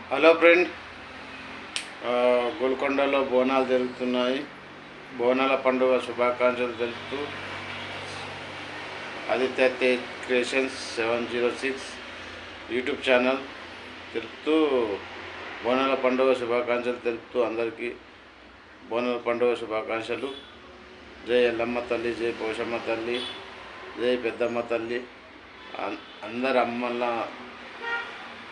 Hello friend, గోల్కొండలో Bonalu జరుగుతున్నాయి. బోనాల పండుగ శుభాకాంక్షలు తెలుపుతూ Aditya Tej creations 706 YouTube channel తెలుపుతూ బోనాల పండుగ శుభాకాంక్షలు తెలుపుతూ అందరికీ బోనాల పండుగ శుభాకాంక్షలు. జై ఎల్లమ్మ తల్లి, జై పోషమ్మ తల్లి, జై పెద్దమ్మ తల్లి, అందరు అమ్మల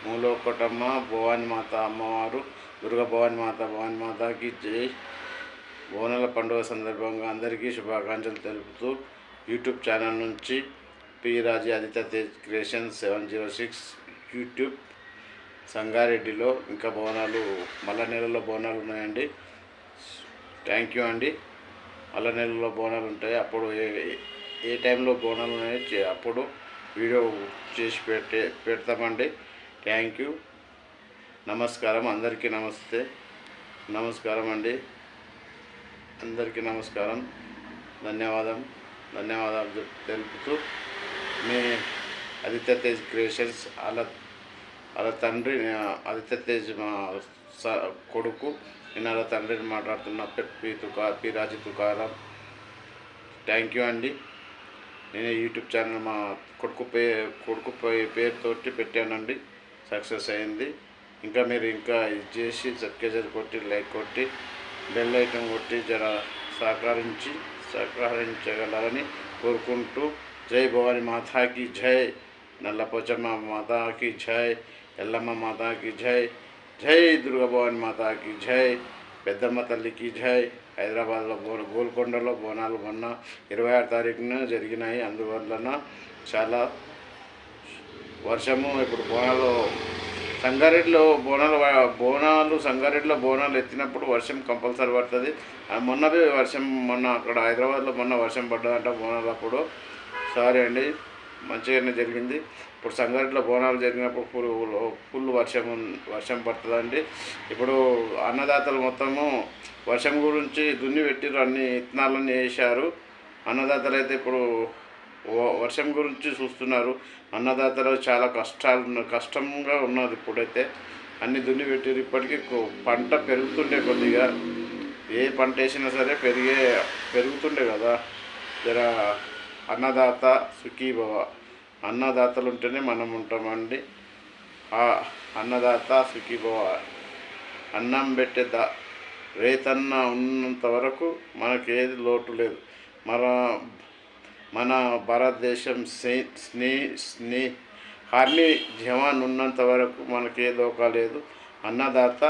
మూలొకటమ్మ భవాని మాత అమ్మవారు దుర్గా భవాని మాతకి జై. బోనాల పండుగ సందర్భంగా అందరికీ శుభాకాంక్షలు తెలుపుతూ యూట్యూబ్ ఛానల్ నుంచి పి రాజీ ఆదిత్య తేజ్ క్రియేషన్స్ 706 యూట్యూబ్. సంగారెడ్డిలో ఇంకా బోనాలు మల్ల నెలలో బోనాలు ఉన్నాయండి. థ్యాంక్ యూ అండి. మల్ల నెలలో బోనాలు ఉంటాయి. అప్పుడు ఏ టైంలో బోనాలు ఉన్నాయో అప్పుడు వీడియో చేసి పెడతామండి. Thank you. నమస్కారం. అందరికీ నమస్కారం అండి. అందరికీ నమస్కారం. ధన్యవాదాలు తెలుపుతూ మీ ఆదిత్య తేజ్ క్రియేషన్స్ వాళ్ళ తండ్రి ఆదిత్య తేజ్ మా కొడుకు, నేను వాళ్ళ తండ్రిని మాట్లాడుతున్న P Raji Tukaram. Thank you అండి. నేను యూట్యూబ్ ఛానల్ మా కొడుకు పేరుతోటి పెట్టానండి. సక్సెస్ అయింది. ఇంకా మీరు ఇంకా ఇది చేసి సబ్స్క్రైబ్ కొట్టి, లైక్ కొట్టి, బెల్ ఐకాన్ కొట్టి సహకరించగలరని కోరుకుంటూ జై భవాని మాతాకి జై, నల్లపోచమ్మ మాతాకి జై, ఎల్లమ్మ మాతాకి జై, జై దుర్గా భవాని మాతాకి జై, పెద్దమ్మ తల్లికి జై. హైదరాబాద్లో గోల్కొండలో బోనాలు మొన్న 26 తారీఖున జరిగినాయి. అందువలన చాలా వర్షము. ఇప్పుడు సంగారెడ్డిలో బోనాలు ఎత్తినప్పుడు వర్షం కంపల్సరీ పడుతుంది. మొన్న అక్కడ హైదరాబాద్లో వర్షం పడ్డదంట బోనాలప్పుడు. సారీ అండి, మంచిగానే జరిగింది. ఇప్పుడు సంగారెడ్డిలో బోనాలు జరిగినప్పుడు ఫుల్ వర్షం పడుతుందండి. ఇప్పుడు అన్నదాతలు మొత్తము వర్షం గురించి దున్ని పెట్టిరు, అన్ని ఇత్తనాలన్నీ వేశారు. అన్నదాతలు అయితే ఇప్పుడు వర్షం గురించి చూస్తున్నారు. అన్నదాతలు చాలా కష్టంగా ఉన్నారు. ఇప్పుడైతే అన్ని దున్ని పెట్టారు. ఇప్పటికీ పంట పెరుగుతుండే, కొద్దిగా ఏ పంట వేసినా సరే పెరుగుతుండే కదా. జర అన్నదాత సుఖీభవ. అన్నదాతలు ఉంటేనే మనం ఉంటామండి. అన్నదాత సుఖీభవ. అన్నం పెట్టే రైతన్న ఉన్నంత వరకు మనకేది లోటు లేదు. మన భారతదేశం ఆర్మీ జవాన్ ఉన్నంత వరకు మనకి ఏ దోకా లేదు. అన్నదాత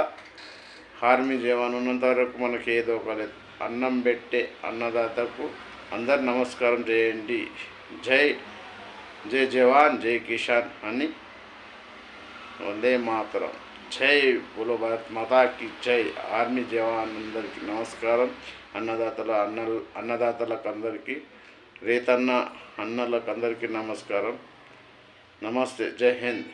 ఆర్మీ జవాన్ ఉన్నంత వరకు మనకి ఏ దోకా లేదు. అన్నం పెట్టే అన్నదాతకు అందరు నమస్కారం చేయండి. జై జవాన్, జై కిసాన్ అని వందే మాతరం. జై బోలో భారత్ మాతాకి జై. ఆర్మీ జవాన్ అందరికీ నమస్కారం. అన్నదాతలకు అందరికీ, రైతన్న అన్నలకు అందరికీ నమస్కారం. నమస్తే. జై హింద్.